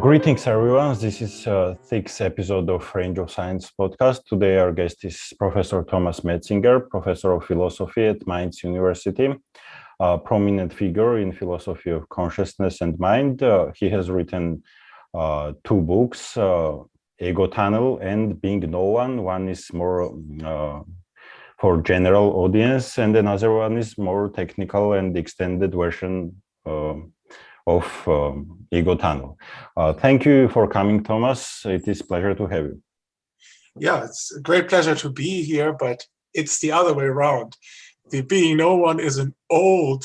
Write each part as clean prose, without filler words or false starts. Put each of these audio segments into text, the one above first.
Greetings, everyone. This is the sixth episode of Range of Science podcast. Today, our guest is Professor Thomas Metzinger, Professor of Philosophy at Mainz University, a prominent figure in philosophy of consciousness and mind. He has written two books, Ego Tunnel and Being No One. One is more for general audience, and another one is more technical and extended version of Ego Tunnel. Thank you for coming, Thomas. It is a pleasure to have you. Yeah, it's a great pleasure to be here, but it's the other way around. The Being No One is an old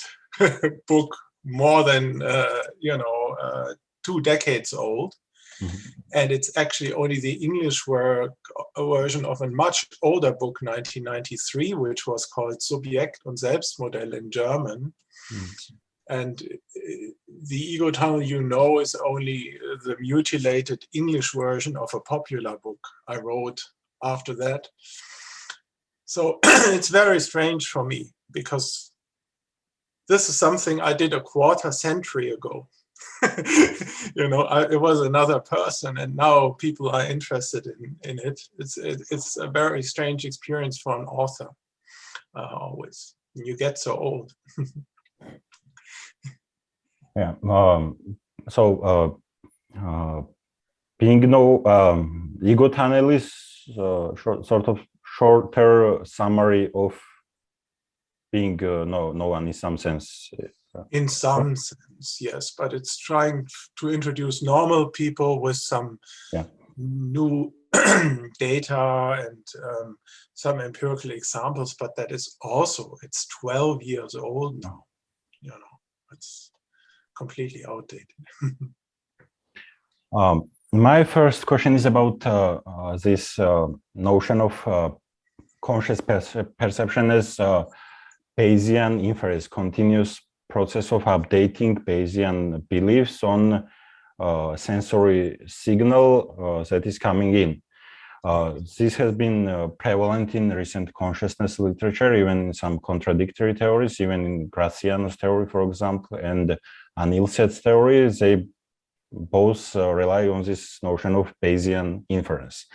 book, more than 2 decades old. Mm-hmm. And it's actually only the English version of a much older book, 1993, which was called Subjekt und Selbstmodell in German. Mm-hmm. And the Ego Tunnel, is only the mutilated English version of a popular book I wrote after that. So it's very strange for me, because this is something I did a quarter century ago. It was another person, and now people are interested in it. It's a very strange experience for an author, always. You get so old. Yeah. Being Ego Tunnel is sort of shorter summary of being no one in some sense. In some sense, yes, but it's trying to introduce normal people with some new data and some empirical examples. But that is also, it's 12 years old now. It's completely outdated. My first question is about this notion of conscious perception as Bayesian inference, continuous process of updating Bayesian beliefs on sensory signal that is coming in. This has been prevalent in recent consciousness literature, even in some contradictory theories, even in Graciano's theory, for example, and Anil Seth's theory. They both rely on this notion of Bayesian inference.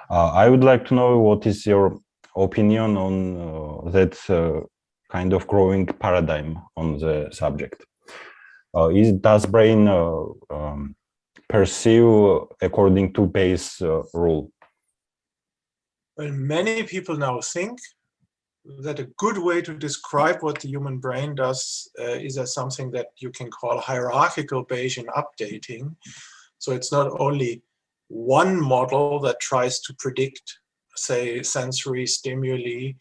I would like to know what is your opinion on that kind of growing paradigm on the subject. Does brain perceive according to Bayes' rule? Well, many people now think that a good way to describe what the human brain does is as something that you can call hierarchical Bayesian updating. So it's not only one model that tries to predict, say, sensory stimuli,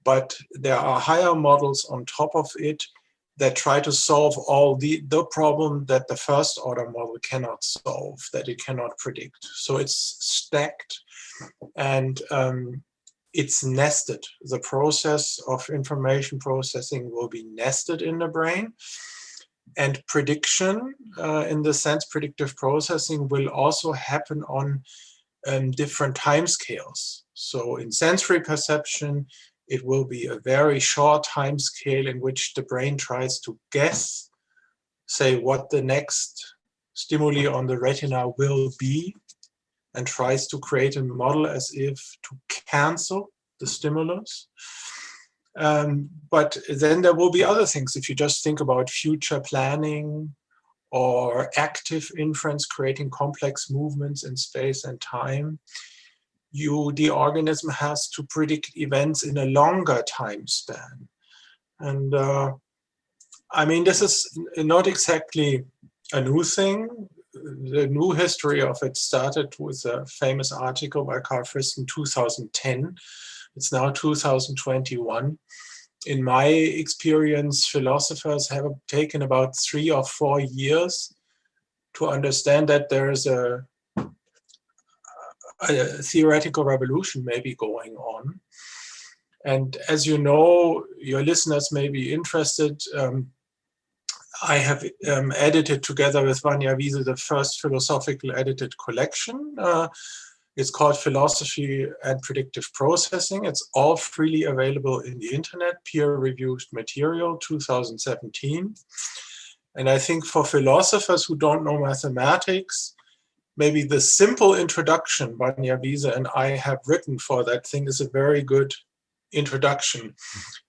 but there are higher models on top of it that try to solve all the problem that the first order model cannot solve, that it cannot predict. So it's stacked and it's nested. The process of information processing will be nested in the brain. And prediction, in the sense predictive processing, will also happen on different timescales. So in sensory perception, it will be a very short time scale in which the brain tries to guess, say, what the next stimuli on the retina will be, and tries to create a model as if to cancel the stimulus. But then there will be other things. If you just think about future planning or active inference, creating complex movements in space and time, the organism has to predict events in a longer time span. And this is not exactly a new thing. The new history of it started with a famous article by Carl Frist in 2010. It's now 2021. In my experience, philosophers have taken about 3 or 4 years to understand that there is a theoretical revolution may be going on. And as you know, your listeners may be interested, I have edited together with Vanya Wiese the first philosophical edited collection. It's called Philosophy and Predictive Processing. It's all freely available in the internet, peer-reviewed material, 2017. And I think for philosophers who don't know mathematics, maybe the simple introduction Vanya Wiese and I have written for that thing is a very good introduction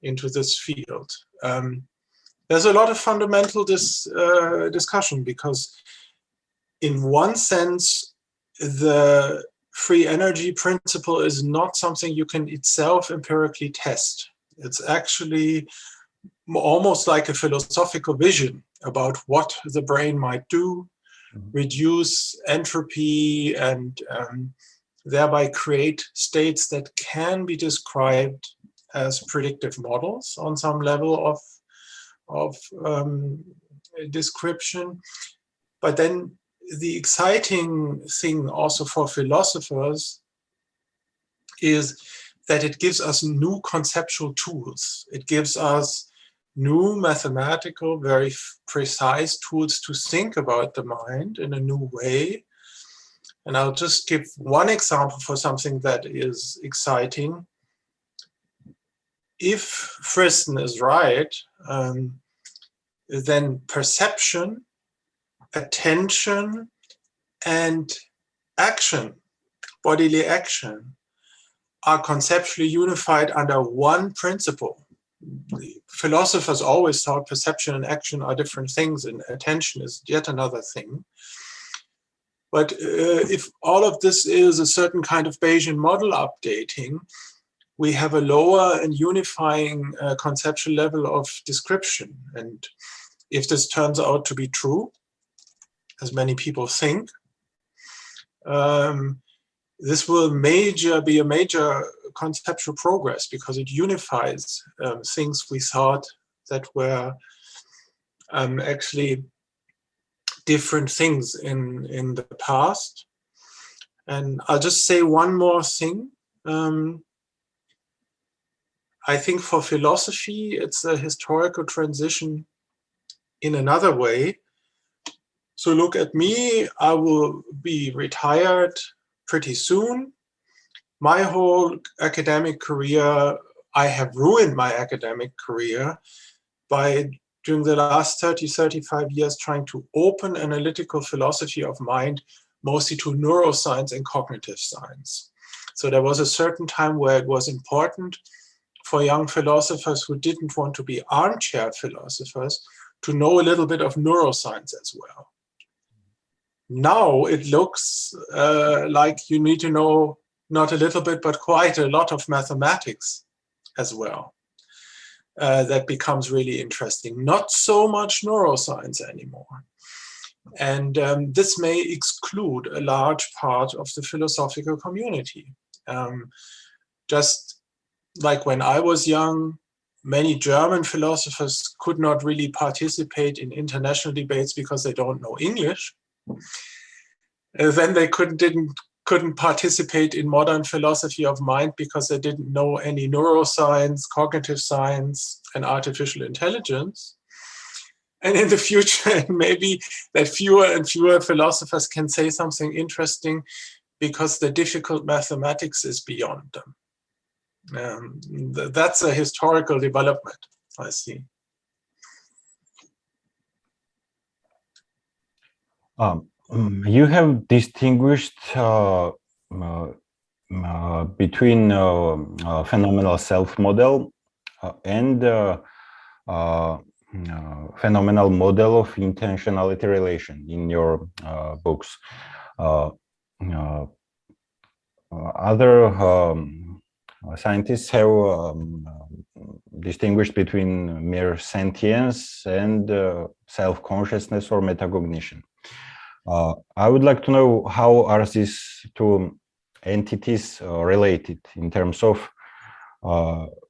into this field. There's a lot of fundamental discussion, because in one sense, the free energy principle is not something you can itself empirically test. It's actually almost like a philosophical vision about what the brain might do, reduce entropy, and thereby create states that can be described as predictive models on some level of description. But then the exciting thing also for philosophers is that it gives us new conceptual tools. It gives us new mathematical, very precise tools to think about the mind in a new way. And I'll just give one example for something that is exciting. If Friston is right, then perception, attention, and action, bodily action, are conceptually unified under one principle. The philosophers always thought perception and action are different things, and attention is yet another thing. But if all of this is a certain kind of Bayesian model updating, we have a lower and unifying conceptual level of description. And if this turns out to be true, as many people think, this will be a major conceptual progress, because it unifies things we thought that were actually different things in the past. And I'll just say one more thing. I think for philosophy, it's a historical transition in another way. So look at me, I will be retired pretty soon. My whole academic career, I have ruined my academic career by, during the last 30, 35 years, trying to open analytical philosophy of mind, mostly to neuroscience and cognitive science. So there was a certain time where it was important for young philosophers who didn't want to be armchair philosophers to know a little bit of neuroscience as well. Now it looks like you need to know not a little bit, but quite a lot of mathematics as well. That becomes really interesting. Not so much neuroscience anymore. And this may exclude a large part of the philosophical community. Just like when I was young, many German philosophers could not really participate in international debates because they don't know English. Then they couldn't participate in modern philosophy of mind because they didn't know any neuroscience, cognitive science, and artificial intelligence. And in the future, maybe that fewer and fewer philosophers can say something interesting because the difficult mathematics is beyond them. That's a historical development, I see. You have distinguished between phenomenal self-model and phenomenal model of intentionality relation in your books. Other scientists have distinguished between mere sentience and self-consciousness or metacognition. I would like to know, how are these two entities related in terms of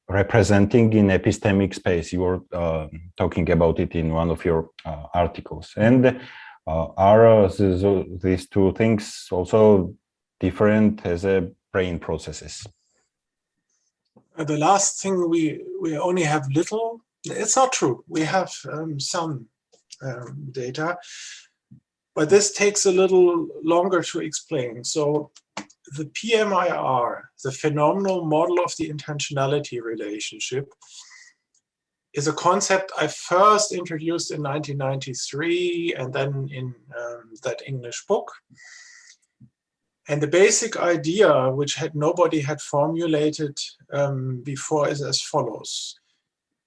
representing in epistemic space? You were talking about it in one of your articles. And are these two things also different as a brain processes? The last thing, we only have little. It's not true. We have some data, but this takes a little longer to explain. So the PMIR, the phenomenal model of the intentionality relationship, is a concept I first introduced in 1993 and then in that English book. And the basic idea, which nobody had formulated before, is as follows.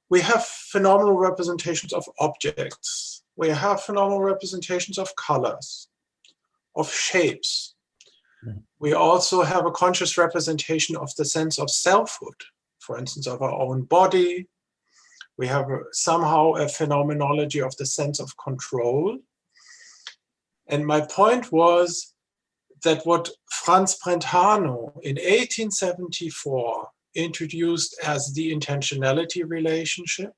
We have phenomenal representations of objects. We have phenomenal representations of colors, of shapes. We also have a conscious representation of the sense of selfhood, for instance, of our own body. We have somehow a phenomenology of the sense of control. And my point was that what Franz Brentano in 1874 introduced as the intentionality relationship,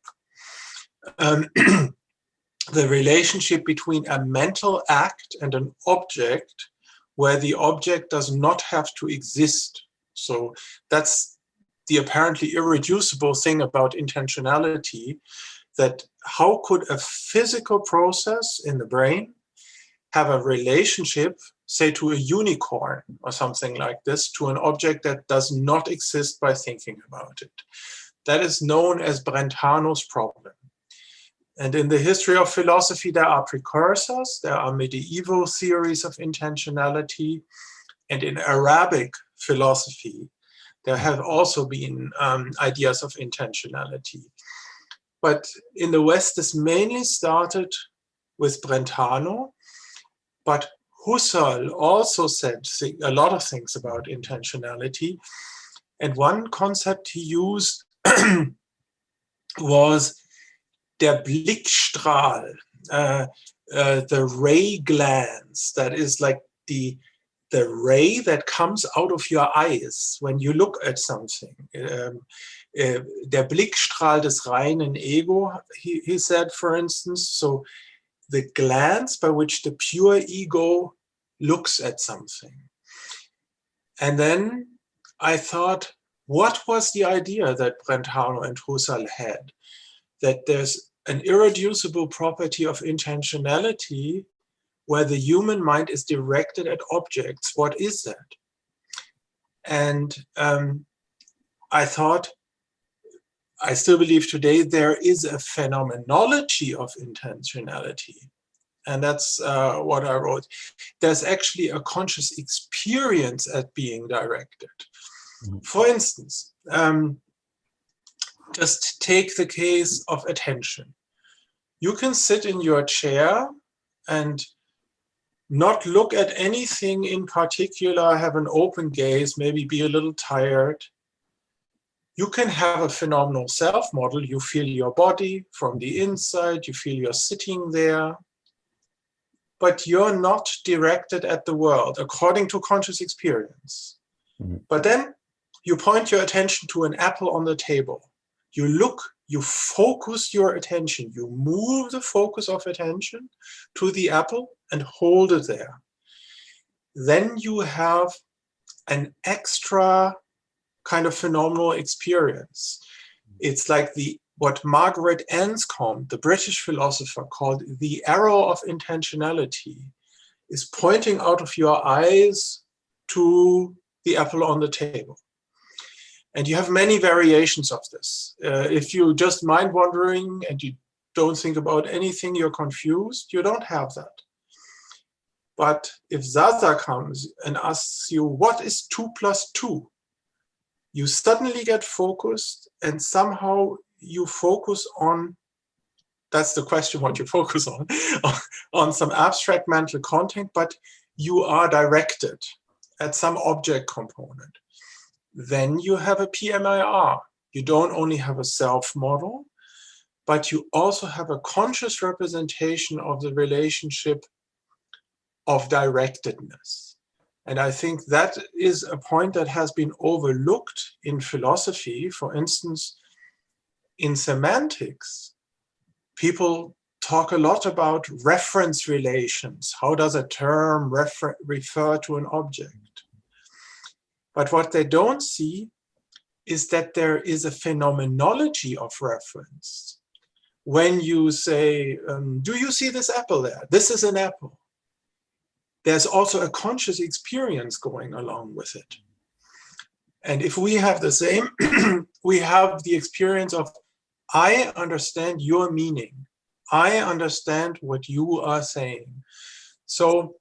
the relationship between a mental act and an object, where the object does not have to exist. So that's the apparently irreducible thing about intentionality, that how could a physical process in the brain have a relationship, say, to a unicorn or something like this, to an object that does not exist by thinking about it. That is known as Brentano's problem. And in the history of philosophy, there are precursors, there are medieval theories of intentionality, and in Arabic philosophy, there have also been ideas of intentionality. But in the West, this mainly started with Brentano, but Husserl also said a lot of things about intentionality. And one concept he used was der Blickstrahl, the ray glance, that is like the ray that comes out of your eyes when you look at something. Der Blickstrahl des reinen Ego, he said, for instance. So the glance by which the pure ego looks at something. And then I thought, what was the idea that Brentano and Husserl had? That there's an irreducible property of intentionality where the human mind is directed at objects. What is that? And I thought, I still believe today there is a phenomenology of intentionality. And that's what I wrote. There's actually a conscious experience at being directed. Mm-hmm. For instance, just take the case of attention. You can sit in your chair and not look at anything in particular, have an open gaze, maybe be a little tired. You can have a phenomenal self model. You feel your body from the inside, you feel you're sitting there, but you're not directed at the world according to conscious experience. Mm-hmm. But then you point your attention to an apple on the table. You look, you focus your attention, you move the focus of attention to the apple and hold it there. Then you have an extra kind of phenomenal experience. It's like what Margaret Anscombe, the British philosopher, called the arrow of intentionality, is pointing out of your eyes to the apple on the table. And you have many variations of this. If you just mind wandering and you don't think about anything, you're confused, you don't have that. But if Zaza comes and asks you, what is 2 + 2? You suddenly get focused, and somehow you focus on, that's the question, what you focus on some abstract mental content, but you are directed at some object component. Then you have a PMIR. You don't only have a self model, but you also have a conscious representation of the relationship of directedness. And I think that is a point that has been overlooked in philosophy. For instance, in semantics, people talk a lot about reference relations. How does a term refer to an object? But what they don't see is that there is a phenomenology of reference. When you say, do you see this apple there? This is an apple. There's also a conscious experience going along with it. And if we have the same, we have the experience of, I understand your meaning. I understand what you are saying. So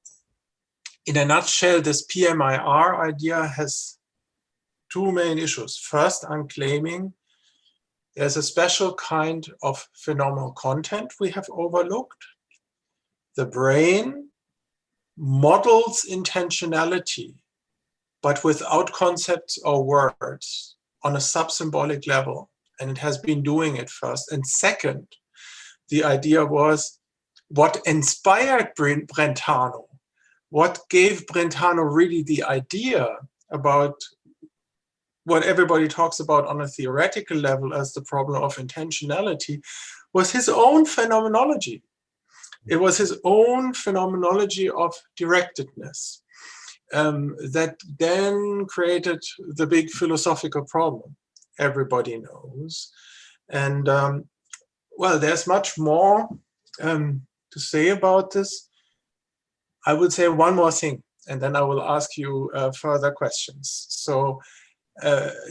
In a nutshell, this PMIR idea has two main issues. First, I'm claiming there's a special kind of phenomenal content we have overlooked. The brain models intentionality, but without concepts or words on a subsymbolic level. And it has been doing it first. And second, the idea was what inspired Brentano, what gave Brentano really the idea about what everybody talks about on a theoretical level as the problem of intentionality, was his own phenomenology. It was his own phenomenology of directedness that then created the big philosophical problem everybody knows. And well, there's much more to say about this. I would say one more thing, and then I will ask you further questions. So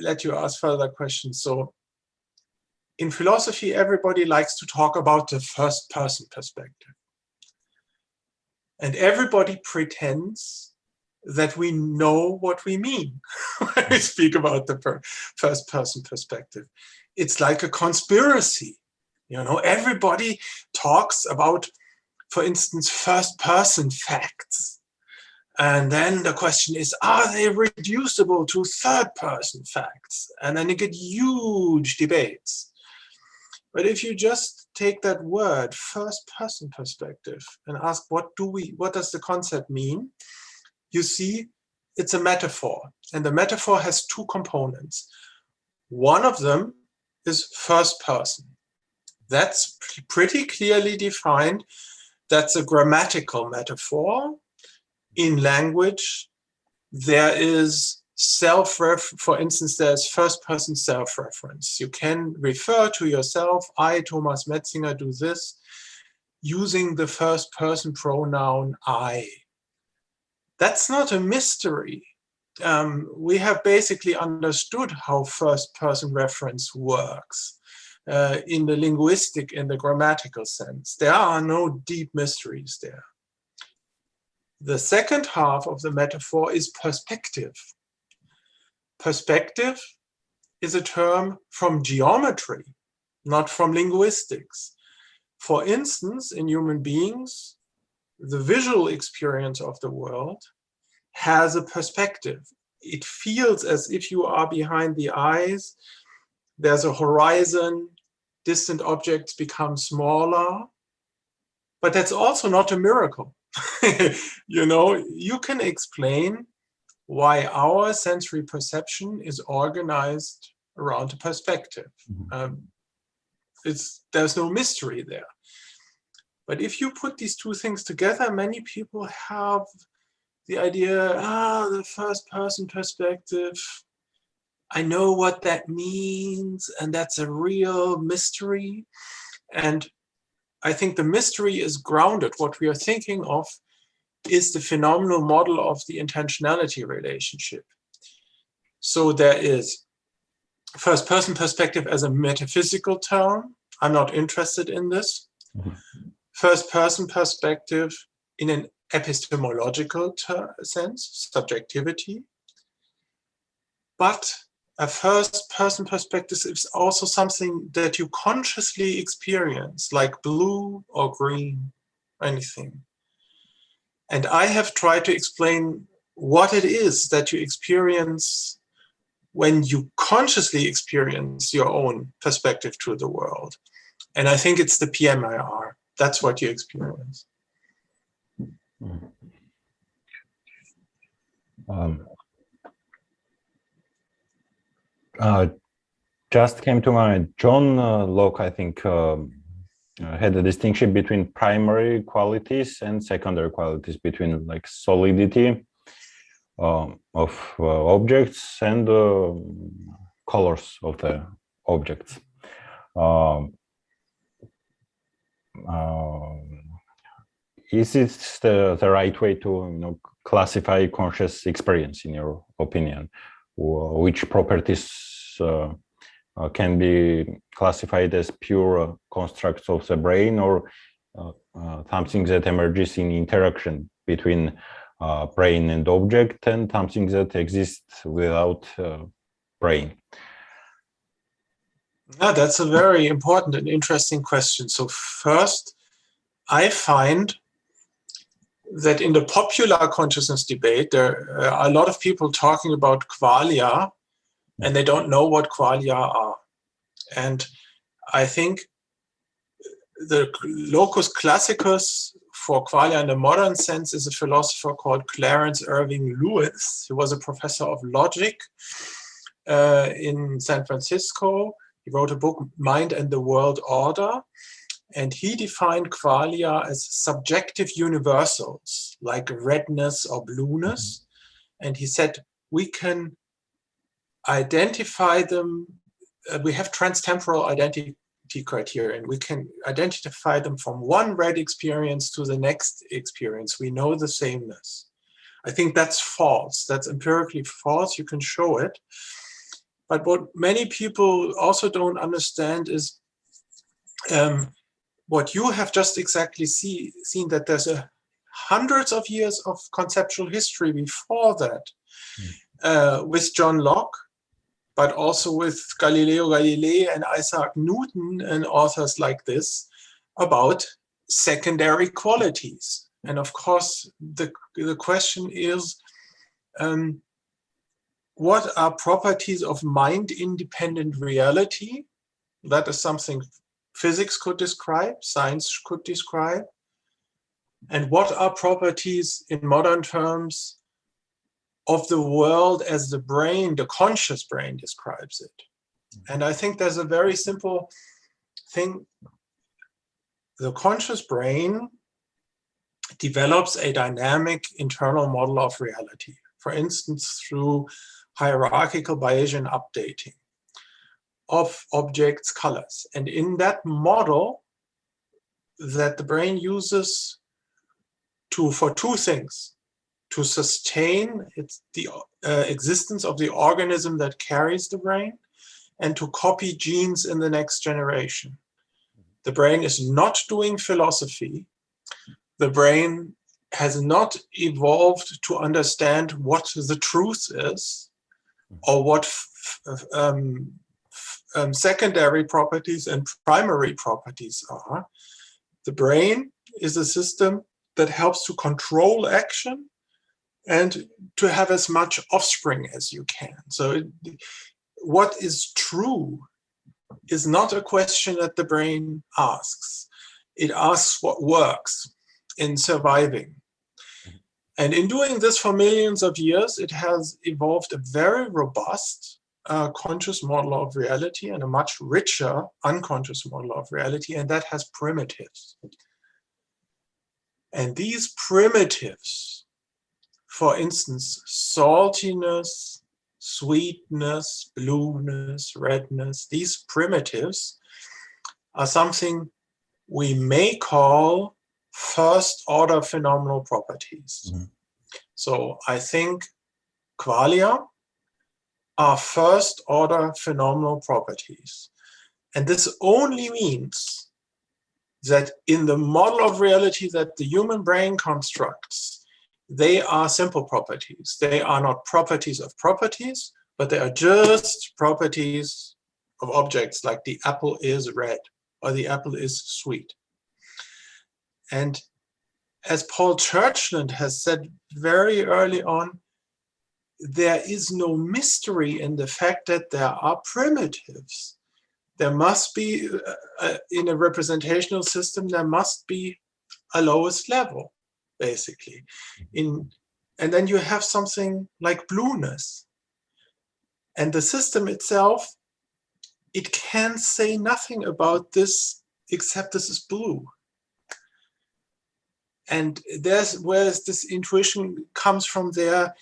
let you ask further questions. So in philosophy, everybody likes to talk about the first person perspective. And everybody pretends that we know what we mean when we speak about the first person perspective. It's like a conspiracy. You know, everybody talks about, for instance, first person facts. And then the question is, are they reducible to third person facts? And then you get huge debates. But if you just take that word, first person perspective, and ask what does the concept mean? You see, it's a metaphor. And the metaphor has two components. One of them is first person. That's pretty clearly defined. That's a grammatical metaphor. In language, there is for instance, there's first person self-reference. You can refer to yourself, I, Thomas Metzinger, do this, using the first person pronoun I. That's not a mystery. We have basically understood how first person reference works in the linguistic, in the grammatical sense. There are no deep mysteries there. The second half of the metaphor is perspective. Perspective is a term from geometry, not from linguistics. For instance, in human beings, the visual experience of the world has a perspective. It feels as if you are behind the eyes. There's a horizon, distant objects become smaller, but that's also not a miracle. You know, you can explain why our sensory perception is organized around a perspective. There's no mystery there. But if you put these two things together, many people have the idea, the first person perspective, I know what that means, and that's a real mystery. And I think the mystery is grounded. What we are thinking of is the phenomenal model of the intentionality relationship. So there is first person perspective as a metaphysical term. I'm not interested in this. First person perspective in an epistemological sense, subjectivity. But a first person perspective is also something that you consciously experience, like blue or green, anything. And I have tried to explain what it is that you experience when you consciously experience your own perspective to the world. And I think it's the PMIR. That's what you experience. Just came to mind, John Locke, I think, had a distinction between primary qualities and secondary qualities, between like solidity of objects and colors of the objects. Is it the right way to classify conscious experience, in your opinion? Which properties can be classified as pure constructs of the brain, or something that emerges in interaction between brain and object, and something that exists without brain? That's a very important and interesting question. So first, I find that in the popular consciousness debate, there are a lot of people talking about qualia, and they don't know what qualia are. And I think the locus classicus for qualia in the modern sense is a philosopher called Clarence Irving Lewis, who was a professor of logic in San Francisco. He wrote a book, Mind and the World Order, and he defined qualia as subjective universals, like redness or blueness. And he said, we can identify them, we have transtemporal identity criteria, and we can identify them from one red experience to the next experience. We know the sameness. I think that's false. That's empirically false. You can show it. But what many people also don't understand is what you have just exactly seen, that there's hundreds of years of conceptual history before that, with John Locke, but also with Galileo Galilei and Isaac Newton and authors like this, about secondary qualities. And of course, the question is, what are properties of mind-independent reality? That is something physics could describe, science could describe. And what are properties, in modern terms, of the world as the brain, the conscious brain, describes it? And I think there's a very simple thing. The conscious brain develops a dynamic internal model of reality, for instance, through hierarchical Bayesian updating of objects' colors. And in that model that the brain uses for two things: to sustain the existence of the organism that carries the brain, and to copy genes in the next generation. The brain is not doing philosophy. The brain has not evolved to understand what the truth is, or what secondary properties and primary properties are. The brain is a system that helps to control action and to have as much offspring as you can. So what is true is not a question that the brain asks. It asks what works in surviving. And in doing this for millions of years, it has evolved a very robust conscious model of reality and a much richer unconscious model of reality, and that has primitives. And these primitives, for instance, saltiness, sweetness, blueness, redness, these primitives are something we may call first-order phenomenal properties. Mm-hmm. So I think qualia are first-order phenomenal properties. And this only means that in the model of reality that the human brain constructs, they are simple properties. They are not properties of properties, but they are just properties of objects, like the apple is red or the apple is sweet. And as Paul Churchland has said very early on, there is no mystery in the fact that there are primitives. There must be, in a representational system, there must be a lowest level, basically. And then you have something like blueness. And the system itself, it can say nothing about this except this is blue. And there's where this intuition comes from there,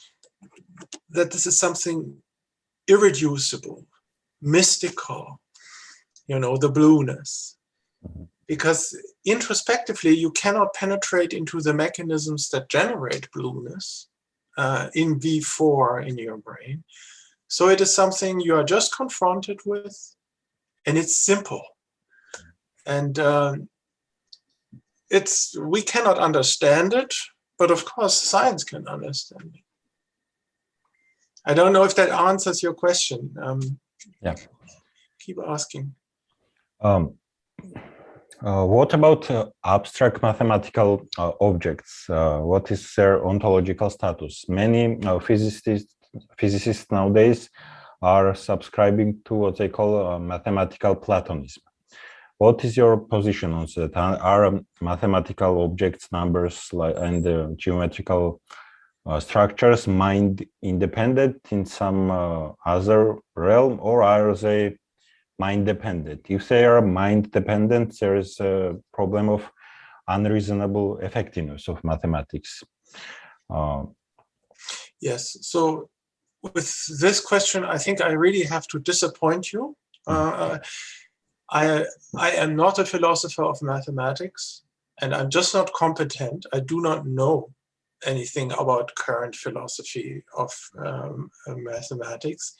that this is something irreducible, mystical, the blueness. Because introspectively, you cannot penetrate into the mechanisms that generate blueness in V4 in your brain. So it is something you are just confronted with, and it's simple. And we cannot understand it, But of course, science can understand it. I don't know if that answers your question. Yeah. Keep asking. What about abstract mathematical objects? What is their ontological status? Many physicists nowadays are subscribing to what they call mathematical Platonism. What is your position on that? Are mathematical objects, numbers, and geometrical structures mind independent in some other realm, or are they mind dependent? If they are mind dependent, there is a problem of unreasonable effectiveness of mathematics. Yes. So with this question, I think I really have to disappoint you. I am not a philosopher of mathematics, and I'm just not competent. I do not know anything about current philosophy of mathematics.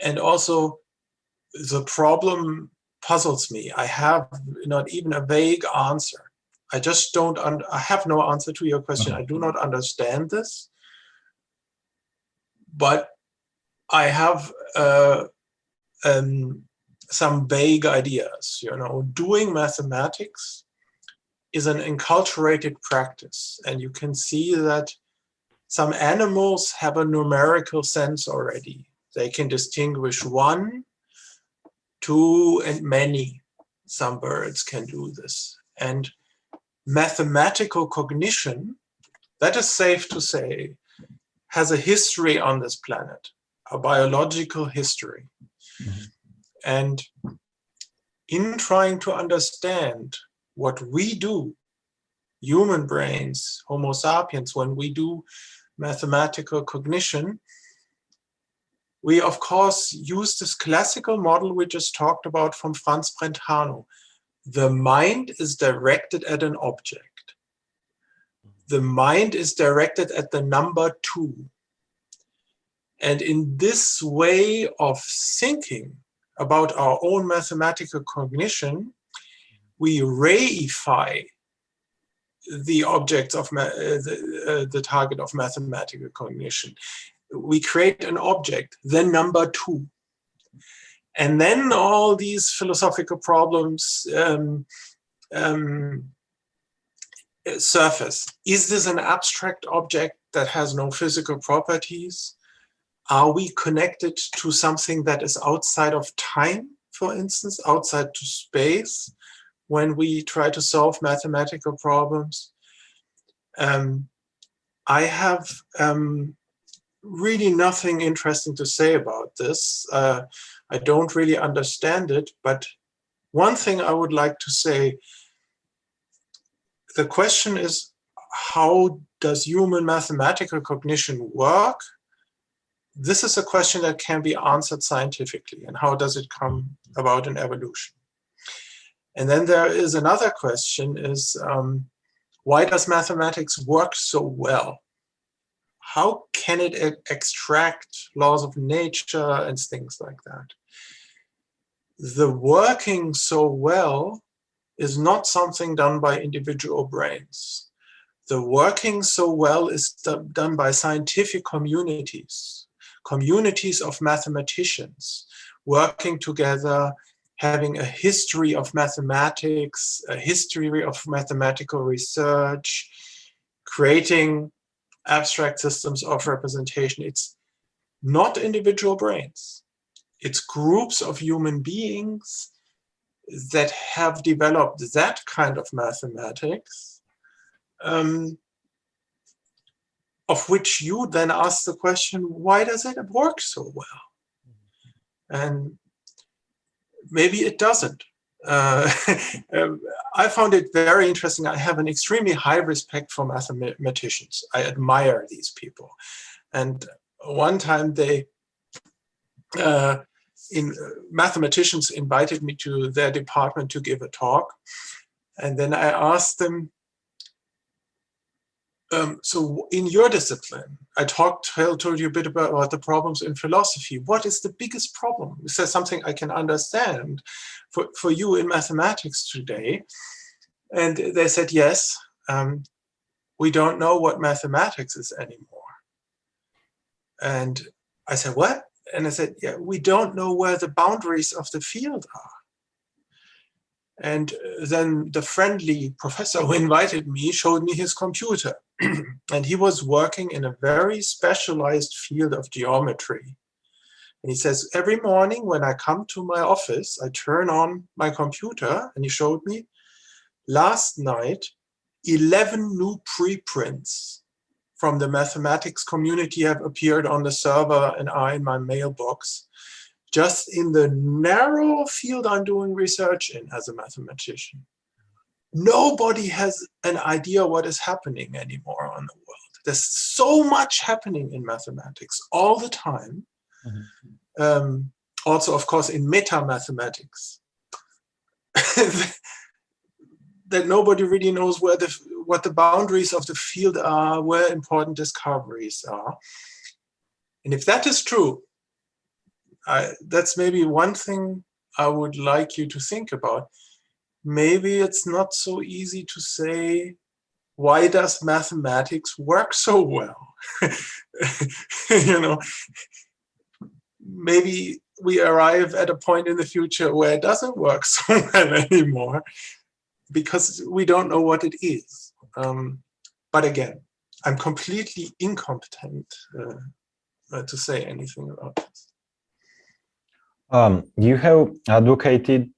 And also, the problem puzzles me. I have not even a vague answer. I just don't, I have no answer to your question. I do not understand this, but I have some vague ideas. You know, doing mathematics is an enculturated practice, and you can see that some animals have a numerical sense already. They can distinguish 1, 2, and many. Some birds can do this. And mathematical cognition, that is safe to say, has a history on this planet, a biological history. Mm-hmm. And in trying to understand what we do, human brains, Homo sapiens, when we do mathematical cognition, we of course use this classical model we just talked about from Franz Brentano. The mind is directed at an object. The mind is directed at the number 2. And in this way of thinking about our own mathematical cognition, we reify the objects of the target of mathematical cognition. We create an object, then number 2. And then all these philosophical problems surface. Is this an abstract object that has no physical properties? Are we connected to something that is outside of time, for instance, outside to space, when we try to solve mathematical problems? I have really nothing interesting to say about this. I don't really understand it, but one thing I would like to say, the question is, how does human mathematical cognition work? This is a question that can be answered scientifically, and how does it come about in evolution? And then there is another question is, why does mathematics work so well? How can it extract laws of nature and things like that? The working so well is not something done by individual brains. The working so well is done by scientific communities of mathematicians working together, having a history of mathematics, a history of mathematical research, creating abstract systems of representation. It's not individual brains. It's groups of human beings that have developed that kind of mathematics, of which you then ask the question, why does it work so well? And maybe it doesn't. I found it very interesting. I have an extremely high respect for mathematicians. I admire these people. And one time mathematicians invited me to their department to give a talk. And then I asked them, so in your discipline, I told you a bit about the problems in philosophy. What is the biggest problem? Is there something I can understand for you in mathematics today? And they said, yes, we don't know what mathematics is anymore. And I said, what? And I said, yeah, we don't know where the boundaries of the field are. And then the friendly professor who invited me showed me his computer. And he was working in a very specialized field of geometry. And he says, every morning when I come to my office, I turn on my computer, and he showed me, last night, 11 new preprints from the mathematics community have appeared on the server and are in my mailbox, just in the narrow field I'm doing research in as a mathematician. Nobody has an idea what is happening anymore on the world. There's so much happening in mathematics all the time. Mm-hmm. Also, of course, in meta-mathematics, that nobody really knows what the boundaries of the field are, where important discoveries are. And if that is true, that's maybe one thing I would like you to think about. Maybe it's not so easy to say, why does mathematics work so well? You know, maybe we arrive at a point in the future where it doesn't work so well anymore, because we don't know what it is. But again, I'm completely incompetent to say anything about this. You have advocated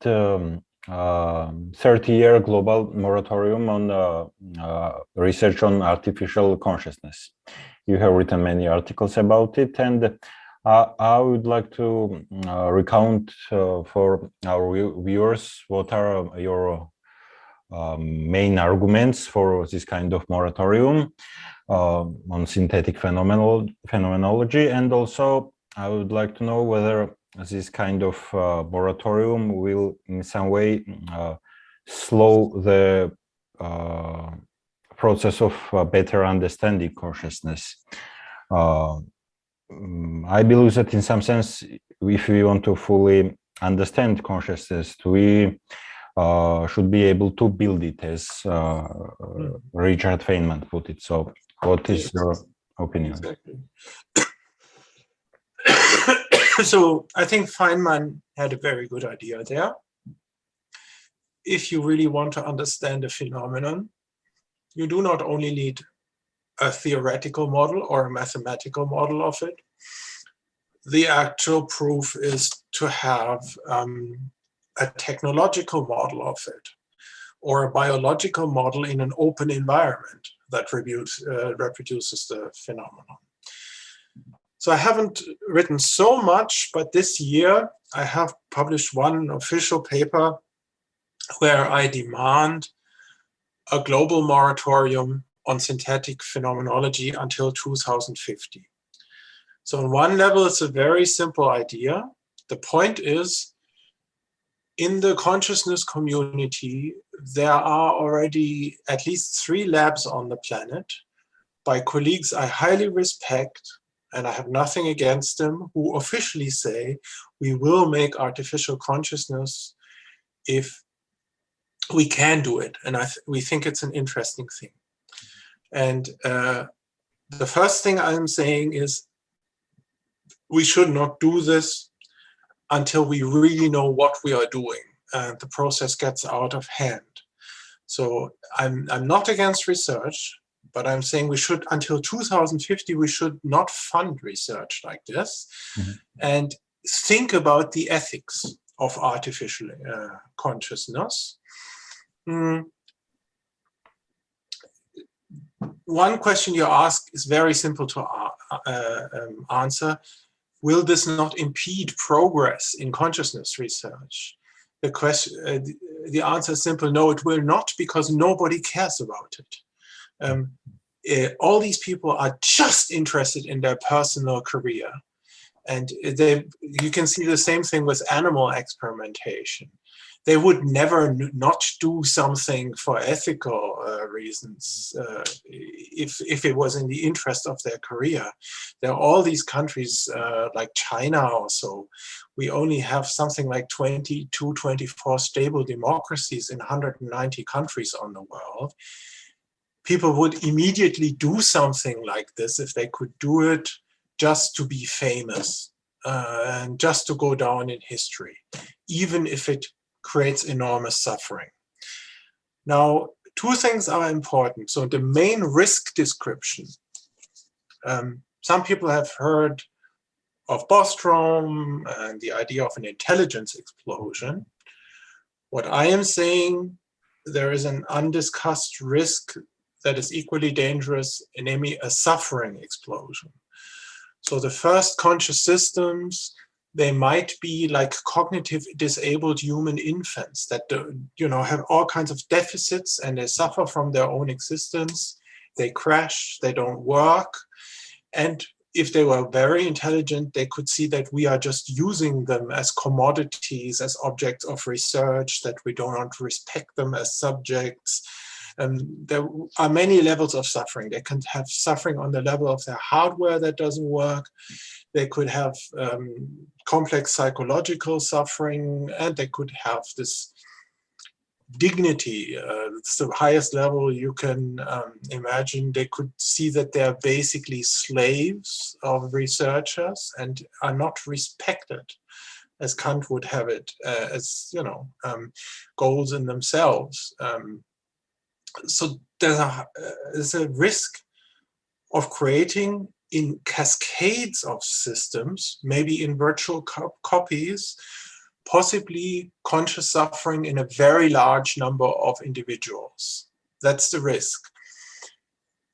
30-year global moratorium on research on artificial consciousness. You have written many articles about it, and I would like to recount for our viewers what are your main arguments for this kind of moratorium on synthetic phenomenology, and also I would like to know whether this kind of moratorium will in some way slow the process of better understanding consciousness. I believe that in some sense, if we want to fully understand consciousness, we should be able to build it, as Richard Feynman put it. So what is your opinion? Exactly. So I think Feynman had a very good idea there. If you really want to understand a phenomenon, you do not only need a theoretical model or a mathematical model of it. The actual proof is to have a technological model of it, or a biological model in an open environment that reproduces the phenomenon. So I haven't written so much, but this year I have published one official paper where I demand a global moratorium on synthetic phenomenology until 2050. So on one level, it's a very simple idea. The point is, in the consciousness community, there are already at least 3 labs on the planet by colleagues I highly respect, and I have nothing against them, who officially say, we will make artificial consciousness if we can do it. And we think it's an interesting thing. And the first thing I'm saying is, we should not do this until we really know what we are doing and the process gets out of hand. So I'm not against research, but I'm saying we should, until 2050, we should not fund research like this, and think about the ethics of artificial consciousness. One question you ask is very simple to answer. Will this not impede progress in consciousness research? The question, the answer is simple: no, it will not, because nobody cares about it. All these people are just interested in their personal career, and you can see the same thing with animal experimentation. They would never not do something for ethical reasons if it was in the interest of their career. There are all these countries like China or so. We only have something like 22, 24 stable democracies in 190 countries on the world. people would immediately do something like this if they could do it just to be famous and just to go down in history, even if it creates enormous suffering. Now, two things are important. So the main risk description, some people have heard of Bostrom and the idea of an intelligence explosion. What I am saying, there is an undiscussed risk that is equally dangerous, namely a suffering explosion. So the first conscious systems, they might be like cognitive disabled human infants that have all kinds of deficits and they suffer from their own existence. They crash, they don't work. And if they were very intelligent, they could see that we are just using them as commodities, as objects of research, that we don't respect them as subjects. There are many levels of suffering. They can have suffering on the level of their hardware that doesn't work. They could have complex psychological suffering, and they could have this dignity. It's the highest level you can imagine. They could see that they're basically slaves of researchers and are not respected, as Kant would have it, as goals in themselves. So there's a risk of creating in cascades of systems, maybe in virtual copies, possibly conscious suffering in a very large number of individuals. That's the risk.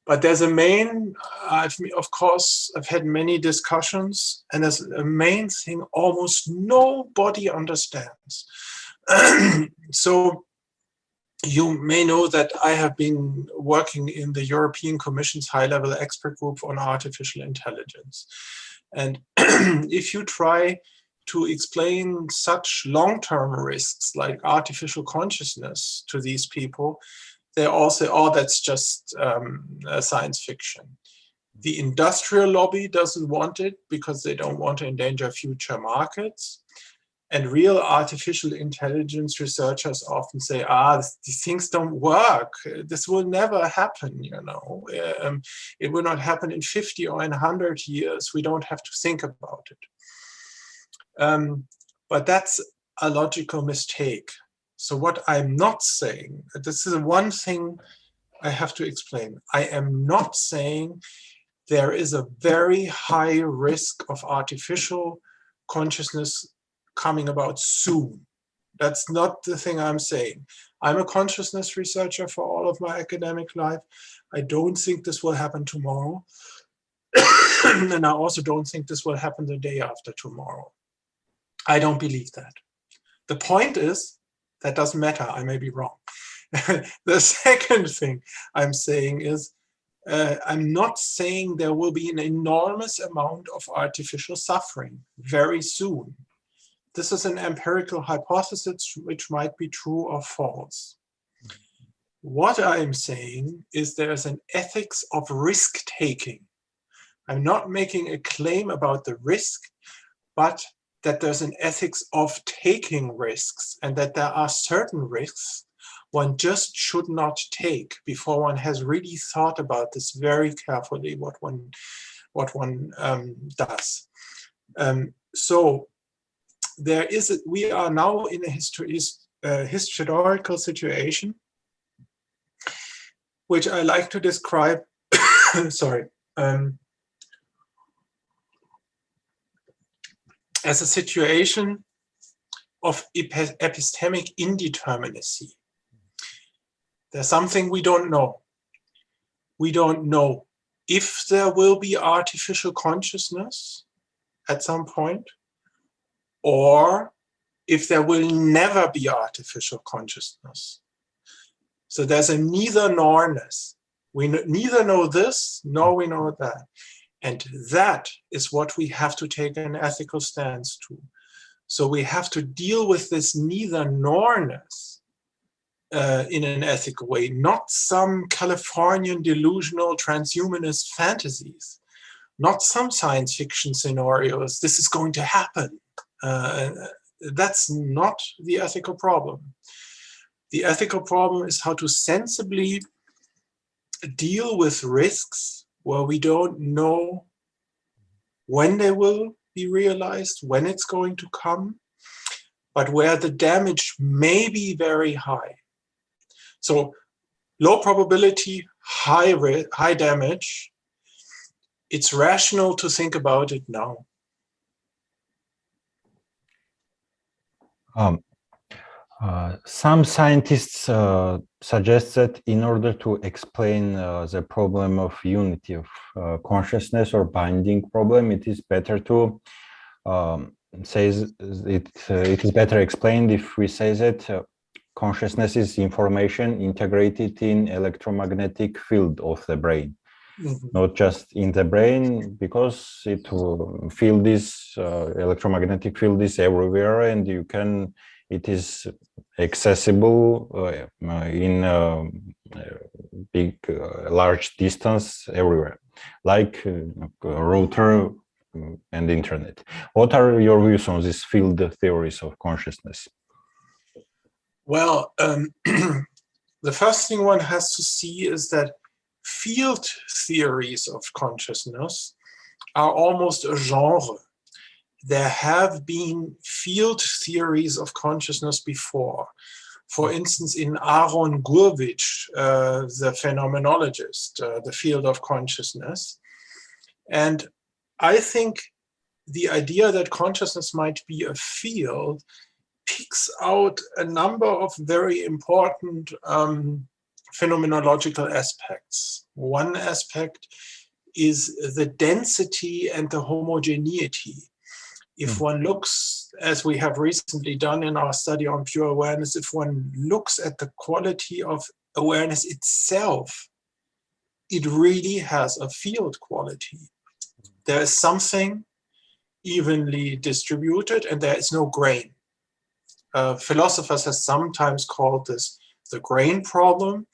But there's a main, of course, I've had many discussions, and there's a main thing almost nobody understands. So you may know that I have been working in the European Commission's high-level expert group on artificial intelligence. And if you try to explain such long-term risks like artificial consciousness to these people, they all say, oh, that's just science fiction. The industrial lobby doesn't want it because they don't want to endanger future markets. And real artificial intelligence researchers often say, these things don't work. This will never happen, It will not happen in 50 or in 100 years. We don't have to think about it. But that's a logical mistake. So what I'm not saying, this is one thing I have to explain. I am not saying there is a very high risk of artificial consciousness coming about soon. That's not the thing I'm saying. I'm a consciousness researcher for all of my academic life. I don't think this will happen tomorrow. And I also don't think this will happen the day after tomorrow. I don't believe that. The point is, that doesn't matter, I may be wrong. The second thing I'm saying is, I'm not saying there will be an enormous amount of artificial suffering very soon. This is an empirical hypothesis which might be true or false. What I'm saying is there's an ethics of risk-taking. I'm not making a claim about the risk, but that there's an ethics of taking risks, and that there are certain risks one just should not take before one has really thought about this very carefully, what one does. So we are now in a historical situation, which I like to describe, as a situation of epistemic indeterminacy. There's something we don't know. We don't know if there will be artificial consciousness at some point, or if there will never be artificial consciousness. So there's a neither norness. We neither know this, nor we know that. And that is what we have to take an ethical stance to. So we have to deal with this neither norness in an ethical way, not some Californian delusional transhumanist fantasies, not some science fiction scenarios, this is going to happen. That's not the ethical problem. The ethical problem is how to sensibly deal with risks where we don't know when they will be realized, when it's going to come, but where the damage may be very high. So low probability, high damage, it's rational to think about it now. Some scientists suggest that in order to explain the problem of unity of consciousness or binding problem, it is better to it is better explained if we say that consciousness is information integrated in electromagnetic field of the brain. Mm-hmm. Not just in the brain, because it will feel this electromagnetic field is everywhere, and it is accessible in big, large distance everywhere, like router and internet. What are your views on these field theories of consciousness? Well, the first thing one has to see is that field theories of consciousness are almost a genre. There have been field theories of consciousness before. For instance, in Aaron Gurvitch, the phenomenologist, the field of consciousness. And I think the idea that consciousness might be a field picks out a number of very important phenomenological aspects. One aspect is the density and the homogeneity. If one looks, as we have recently done in our study on pure awareness, if one looks at the quality of awareness itself, it really has a field quality. There is something evenly distributed and there is no grain. Philosophers have sometimes called this the grain problem,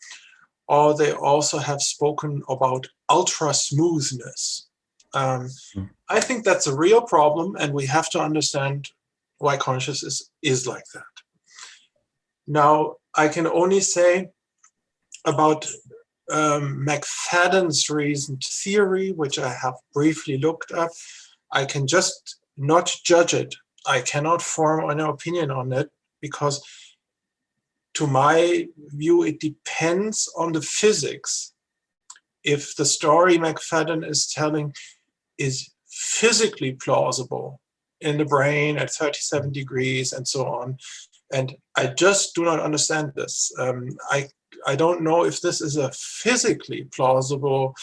or they also have spoken about ultra smoothness. I think that's a real problem, and we have to understand why consciousness is like that. Now, I can only say about McFadden's recent theory, which I have briefly looked up. I can just not judge it. I cannot form an opinion on it because, to my view, it depends on the physics. If the story McFadden is telling is physically plausible in the brain at 37 degrees and so on, and I just do not understand this. I don't know if this is a physically plausible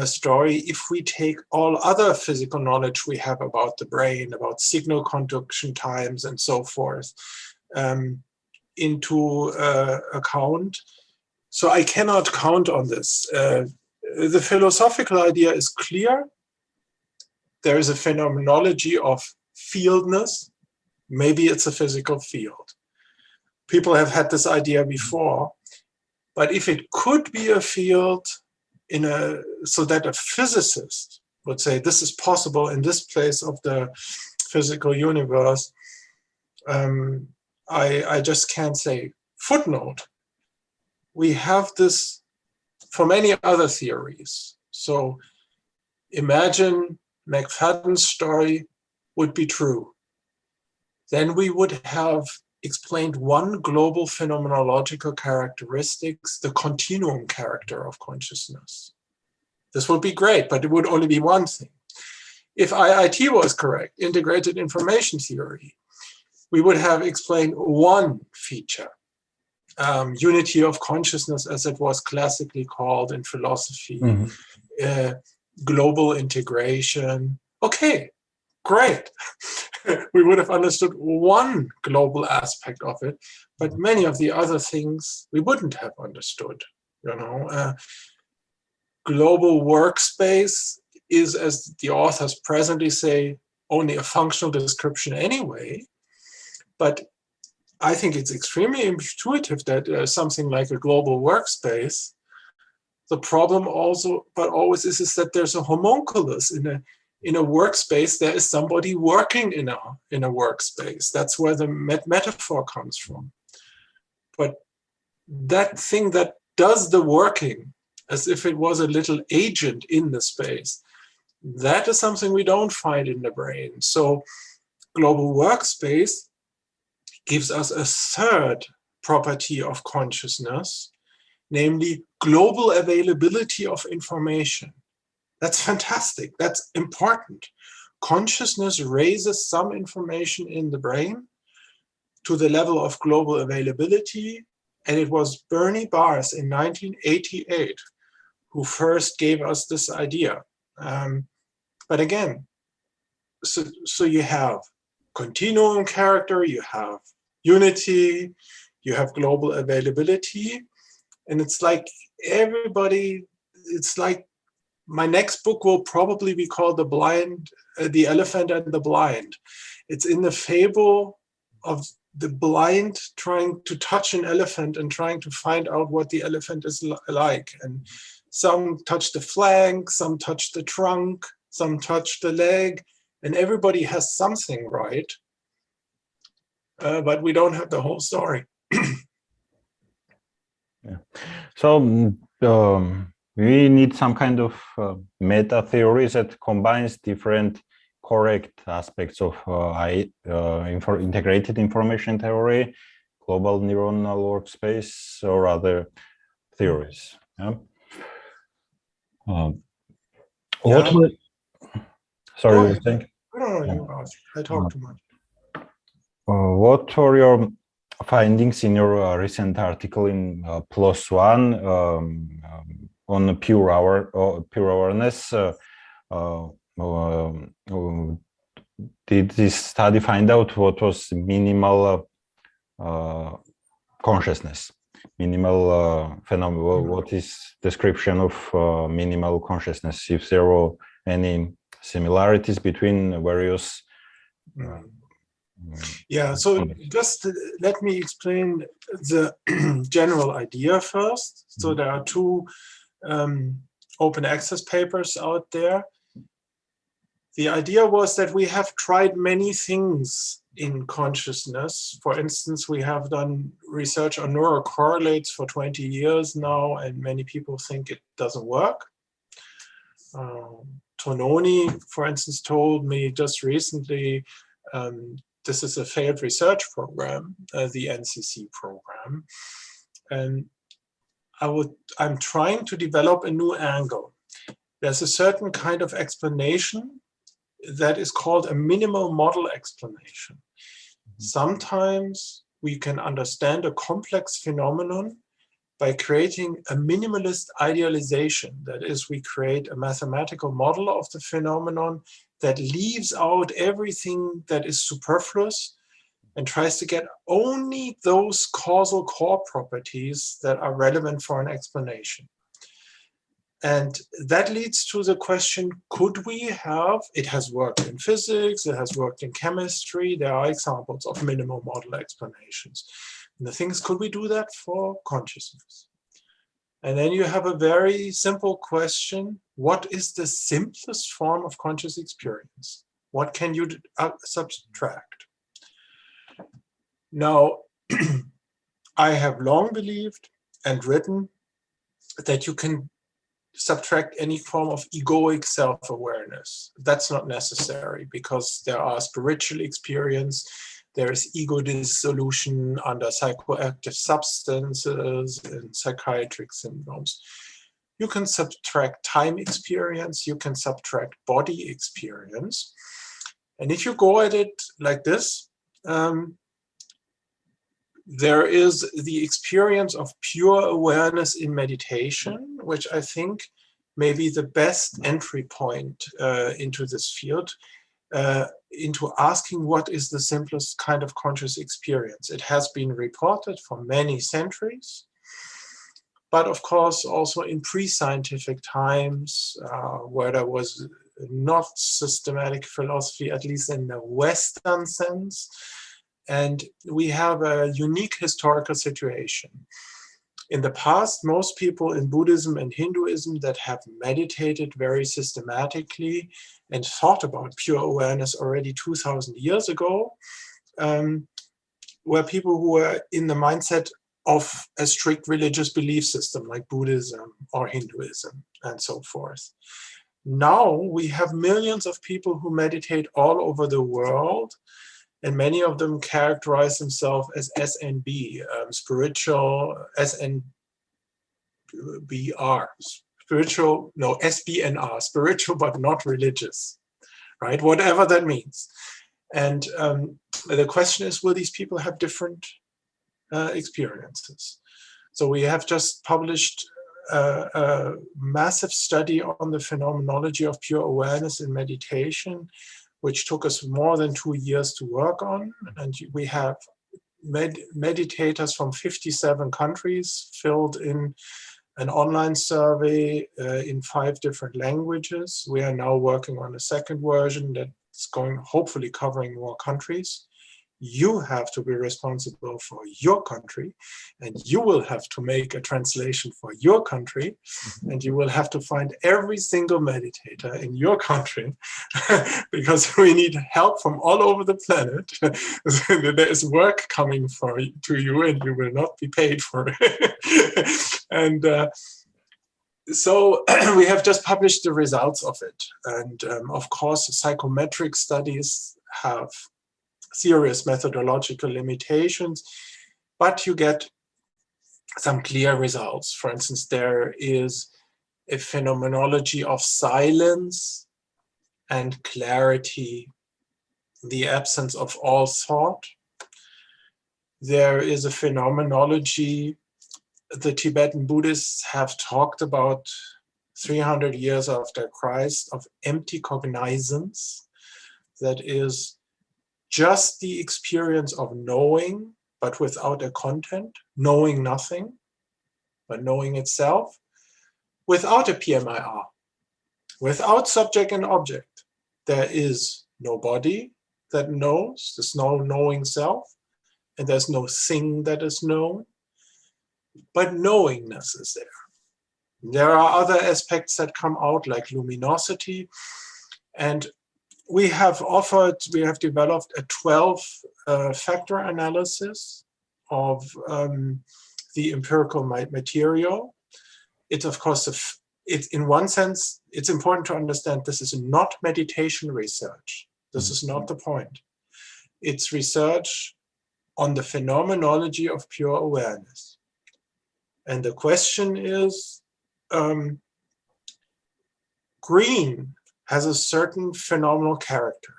story if we take all other physical knowledge we have about the brain, about signal conduction times and so forth, into account. So I cannot count on this. The philosophical idea is clear. There is a phenomenology of fieldness. Maybe it's a physical field. People have had this idea before. But if it could be a field so that a physicist would say this is possible in this place of the physical universe, I just can't say. Footnote, we have this for many other theories. So imagine McFadden's story would be true. Then we would have explained one global phenomenological characteristics, the continuum character of consciousness. This would be great, but it would only be one thing. If IIT was correct, integrated information theory, we would have explained one feature, unity of consciousness as it was classically called in philosophy, global integration. Okay, great. We would have understood one global aspect of it, but many of the other things we wouldn't have understood. Global workspace is, as the authors presently say, only a functional description anyway. But I think it's extremely intuitive that something like a global workspace, the problem also, but always is that there's a homunculus in a workspace. There is somebody working in a workspace. That's where the metaphor comes from. But that thing that does the working as if it was a little agent in the space. That is something we don't find in the brain. So global workspace gives us a third property of consciousness, namely global availability of information. That's fantastic. That's important. Consciousness raises some information in the brain to the level of global availability. And it was Bernie Bars in 1988 who first gave us this idea. But again, so you have continuum character, you have unity, you have global availability. And it's like everybody, it's like my next book will probably be called The Elephant and the Blind. It's in the fable of the blind trying to touch an elephant and trying to find out what the elephant is like. And some touch the flank, some touch the trunk, some touch the leg, and everybody has something right. But we don't have the whole story. Yeah. So we need some kind of meta theory that combines different correct aspects of integrated information theory, global neuronal workspace, or other theories. Yeah. What were, sorry, you were saying? No, you asked. I talk too much. What are your findings in your recent article in PLOS ONE on pure awareness? Did this study find out what was minimal consciousness? Minimal phenomenon. What is description of minimal consciousness? If there were any similarities between various. Yeah, so just let me explain the general idea first. So there are two open access papers out there. The idea was that we have tried many things in consciousness. For instance, we have done research on neural correlates for 20 years now, and many people think it doesn't work. Tononi, for instance, told me just recently, this is a failed research program, the NCC program. And I'm trying to develop a new angle. There's a certain kind of explanation that is called a minimal model explanation. Sometimes we can understand a complex phenomenon by creating a minimalist idealization. That is, we create a mathematical model of the phenomenon that leaves out everything that is superfluous and tries to get only those causal core properties that are relevant for an explanation. And that leads to the question, could we have, it has worked in physics, it has worked in chemistry, there are examples of minimal model explanations. And the thing is, could we do that for consciousness? And then you have a very simple question, what is the simplest form of conscious experience? What can you subtract? Now, I have long believed and written that you can subtract any form of egoic self-awareness. That's not necessary because there are spiritual experience, there is ego dissolution under psychoactive substances and psychiatric syndromes. You can subtract time experience, you can subtract body experience. And if you go at it like this, there is the experience of pure awareness in meditation, which I think may be the best entry point into this field, into asking what is the simplest kind of conscious experience. It has been reported for many centuries, but of course also in pre-scientific times where there was not systematic philosophy, at least in the Western sense. And we have a unique historical situation. In the past, most people in Buddhism and Hinduism that have meditated very systematically and thought about pure awareness already 2,000 years ago were people who were in the mindset of a strict religious belief system like Buddhism or Hinduism and so forth. Now we have millions of people who meditate all over the world, and many of them characterize themselves as SNB, spiritual, SNBR, spiritual, no, SBNR, spiritual but not religious, right? Whatever that means. And the question is, will these people have different experiences? So we have just published a massive study on the phenomenology of pure awareness in meditation, which took us more than 2 years to work on. And we have meditators from 57 countries filled in an online survey in 5 different languages. We are now working on a second version that's going, hopefully covering more countries. You have to be responsible for your country, and you will have to make a translation for your country, and you will have to find every single meditator in your country because we need help from all over the planet. There is work coming to you, and you will not be paid for it. And so we have just published the results of it. And of course, psychometric studies have serious methodological limitations, but you get some clear results. For instance, there is a phenomenology of silence and clarity, the absence of all thought. There is a phenomenology the Tibetan Buddhists have talked about 300 years after Christ of empty cognizance, that is just the experience of knowing, but without a content, knowing nothing, but knowing itself, without a PMIR, without subject and object. There is no body that knows, there's no knowing self, and there's no thing that is known, but knowingness is there. There are other aspects that come out, like luminosity, and we have developed a 12-factor analysis of the empirical material. It's of course, in one sense, it's important to understand this is not meditation research. This is not the point. It's research on the phenomenology of pure awareness. And the question is, green has a certain phenomenal character.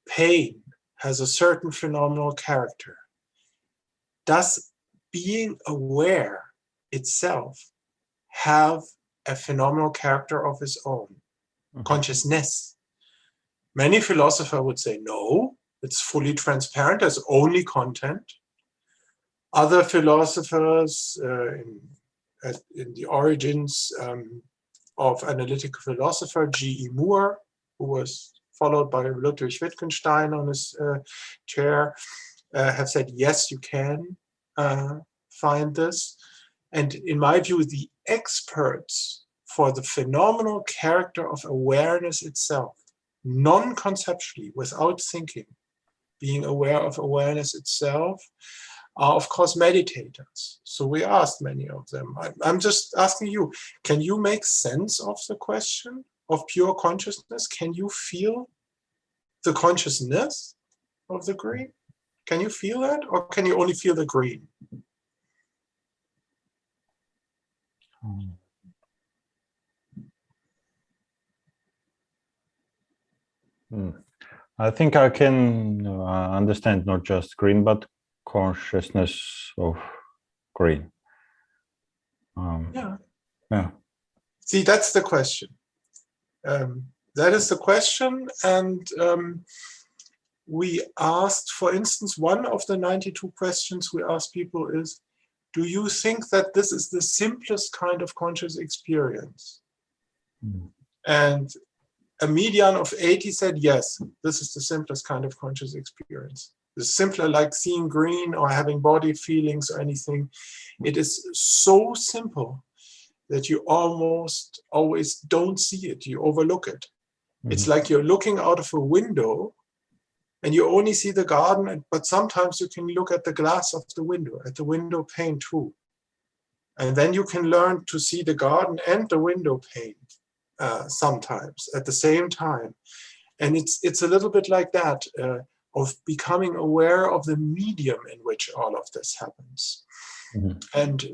Pain has a certain phenomenal character. Does being aware itself have a phenomenal character of its own? Consciousness. Many philosophers would say, no, it's fully transparent, there's only content. Other philosophers in the origins of analytical philosopher, G.E. Moore, who was followed by Ludwig Wittgenstein on his chair, have said, yes, you can find this. And in my view, the experts for the phenomenal character of awareness itself, non-conceptually, without thinking, being aware of awareness itself, are of course meditators. So we asked many of them. I'm just asking you, can you make sense of the question of pure consciousness? Can you feel the consciousness of the green? Can you feel that, or can you only feel the green? I think I can understand not just green, but consciousness of green. Yeah. See, that's the question. That is the question. And we asked, for instance, one of the 92 questions we asked people is, do you think that this is the simplest kind of conscious experience? And a median of 80 said, yes, this is the simplest kind of conscious experience. It's simpler, like seeing green or having body feelings or anything. It is so simple that you almost always don't see it. You overlook it. It's like you're looking out of a window and you only see the garden, but sometimes you can look at the glass of the window, at the window pane too. And then you can learn to see the garden and the window pane sometimes at the same time. And it's a little bit like that, of becoming aware of the medium in which all of this happens. Mm-hmm. And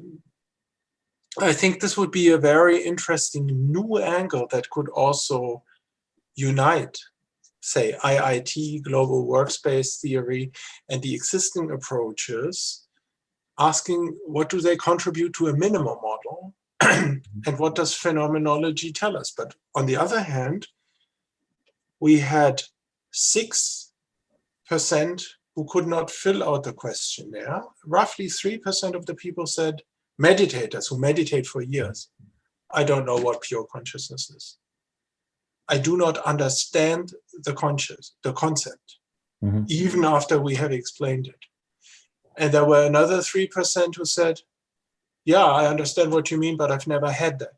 I think this would be a very interesting new angle that could also unite, say, IIT, global workspace theory, and the existing approaches, asking what do they contribute to a minimum model, and what does phenomenology tell us? But on the other hand, we had 6% who could not fill out the questionnaire. Roughly 3% of the people said, meditators who meditate for years, I don't know what pure consciousness is. I do not understand the concept, Mm-hmm. even after we have explained it. And there were another 3% who said, yeah, I understand what you mean, but I've never had that.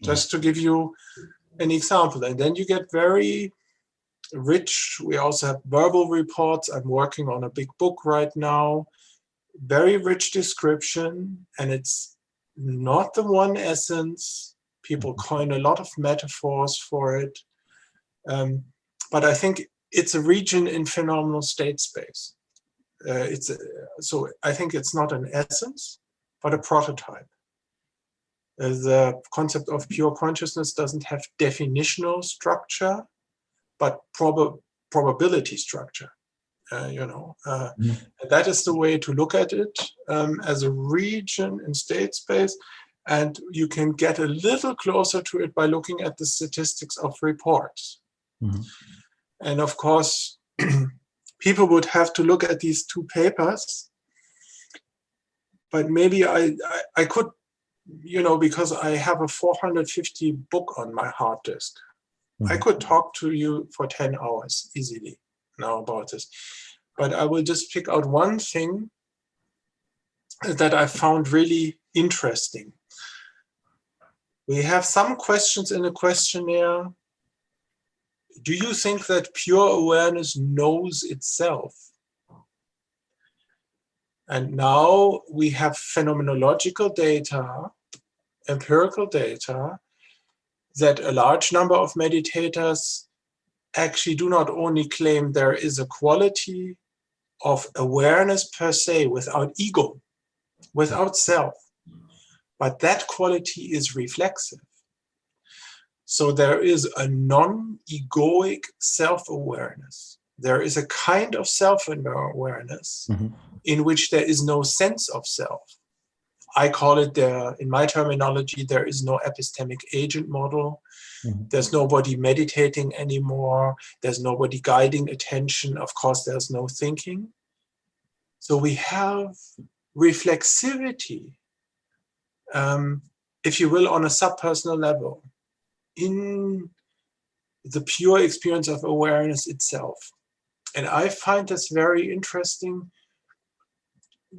Just to give you an example. And then you get very rich. We also have verbal reports. I'm working on a big book right now. Very rich description, and it's not the one essence. People coin a lot of metaphors for it. But I think it's a region in phenomenal state space. So I think it's not an essence, but a prototype. The concept of pure consciousness doesn't have definitional structure, but probability structure. That is the way to look at it, as a region in state space. And you can get a little closer to it by looking at the statistics of reports. Mm-hmm. And of course, people would have to look at these two papers, but maybe I could, because I have a 450 book on my hard disk, mm-hmm. I could talk to you for 10 hours easily now about this. But I will just pick out one thing that I found really interesting. We have some questions in a questionnaire. Do you think that pure awareness knows itself? And now we have phenomenological data, empirical data, that a large number of meditators actually do not only claim there is a quality of awareness per se without ego, without self, but that quality is reflexive. So there is a non-egoic self-awareness. There is a kind of self-awareness mm-hmm. in which there is no sense of self. I call it, in my terminology, there is no epistemic agent model. Mm-hmm. There's nobody meditating anymore. There's nobody guiding attention. Of course, there's no thinking. So we have reflexivity, if you will, on a subpersonal level, in the pure experience of awareness itself. And I find this very interesting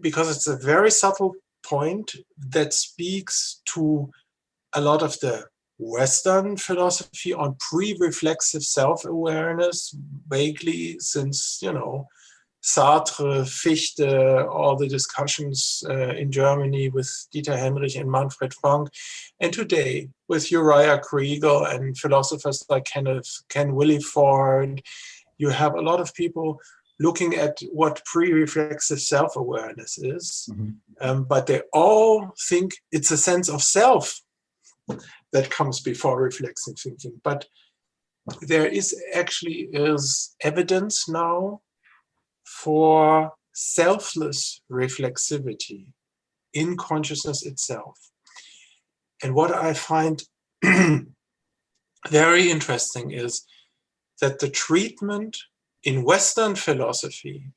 because it's a very subtle point that speaks to a lot of the Western philosophy on pre-reflexive self-awareness, vaguely since, Sartre, Fichte, all the discussions in Germany with Dieter Henrich and Manfred Frank, and today with Uriah Kriegel and philosophers like Ken Williford. You have a lot of people looking at what pre-reflexive self-awareness is, mm-hmm. But they all think it's a sense of self that comes before reflexive thinking. But there is evidence now for selfless reflexivity in consciousness itself. And what I find very interesting is that the treatment in Western philosophy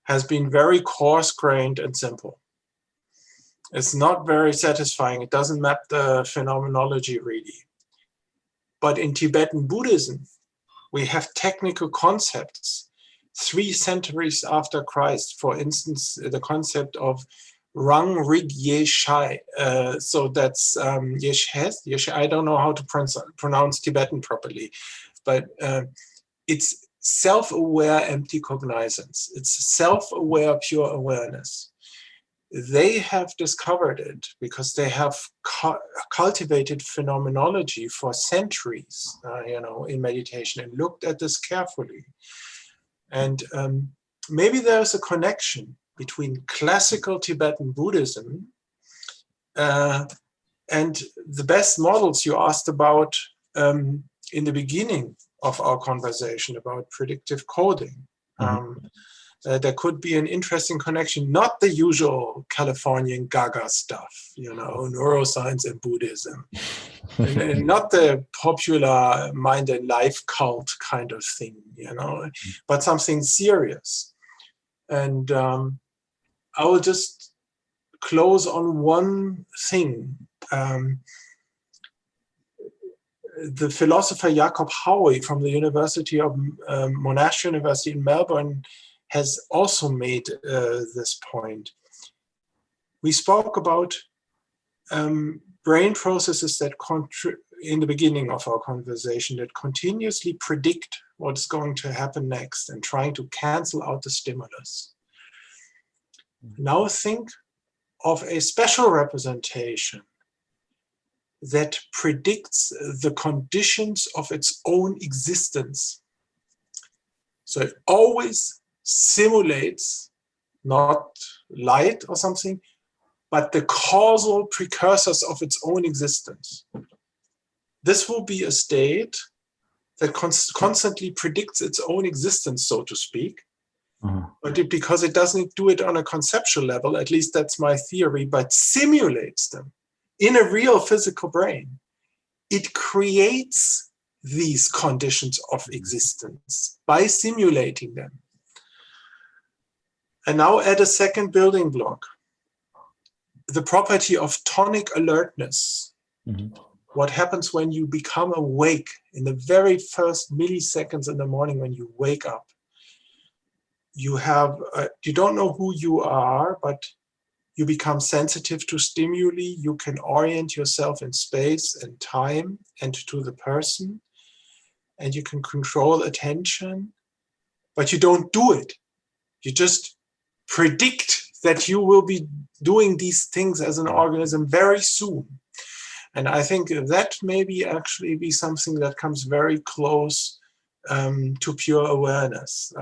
has been very coarse-grained and simple. It's not very satisfying. It doesn't map the phenomenology really. But in Tibetan Buddhism, we have technical concepts 3 centuries after Christ. For instance, the concept of Rang Rig Yeshai. So that's Yeshes. I don't know how to pronounce Tibetan properly, but it's self-aware empty cognizance. It's self-aware pure awareness. They have discovered it because they have cultivated phenomenology for centuries, in meditation, and looked at this carefully. And maybe there's a connection between classical Tibetan Buddhism and the best models you asked about in the beginning of our conversation about predictive coding. There could be an interesting connection, not the usual Californian Gaga stuff, neuroscience and Buddhism, and not the popular mind and life cult kind of thing, but something serious. And I will just close on one thing. The philosopher Jacob Howie from the University of Monash University in Melbourne has also made this point. We spoke about brain processes that in the beginning of our conversation that continuously predict what's going to happen next and trying to cancel out the stimulus. Now think of a special representation that predicts the conditions of its own existence. So it always simulates not light or something, but the causal precursors of its own existence. This will be a state that constantly predicts its own existence, so to speak. But because it doesn't do it on a conceptual level, at least that's my theory, but simulates them in a real physical brain, it creates these conditions of existence by simulating them. And now add a second building block, the property of tonic alertness. What happens when you become awake in the very first milliseconds in the morning when you wake up? You don't know who you are, but you become sensitive to stimuli. You can orient yourself in space and time and to the person, and you can control attention, but you don't do it. You just predict that you will be doing these things as an organism very soon. And I think that maybe actually be something that comes very close to pure awareness.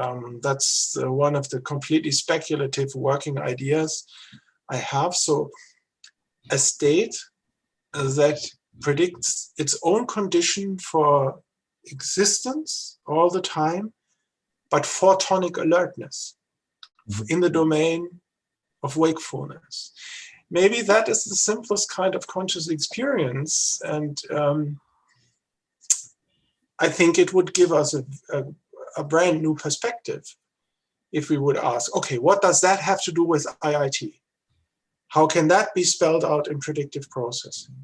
That's one of the completely speculative working ideas I have. So a state that predicts its own condition for existence all the time, but for tonic alertness in the domain of wakefulness. Maybe that is the simplest kind of conscious experience, and I think it would give us a brand new perspective if we would ask, okay, what does that have to do with IIT? How can that be spelled out in predictive processing?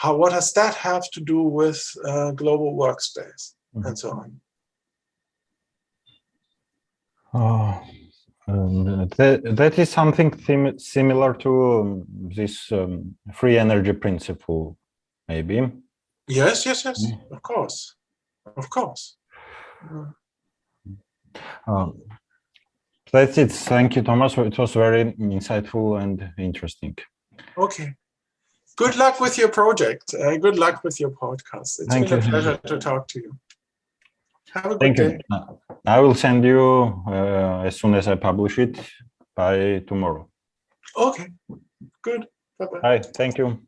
What does that have to do with global workspace, and so on? That is something similar to this free energy principle, maybe. Yes, of course. That's it. Thank you, Thomas. It was very insightful and interesting. Okay. Good luck with your project. Good luck with your podcast. It's been a pleasure to talk to you. Have a good day. I will send you as soon as I publish it by tomorrow. Okay. Good. Bye-bye. Bye. Thank you.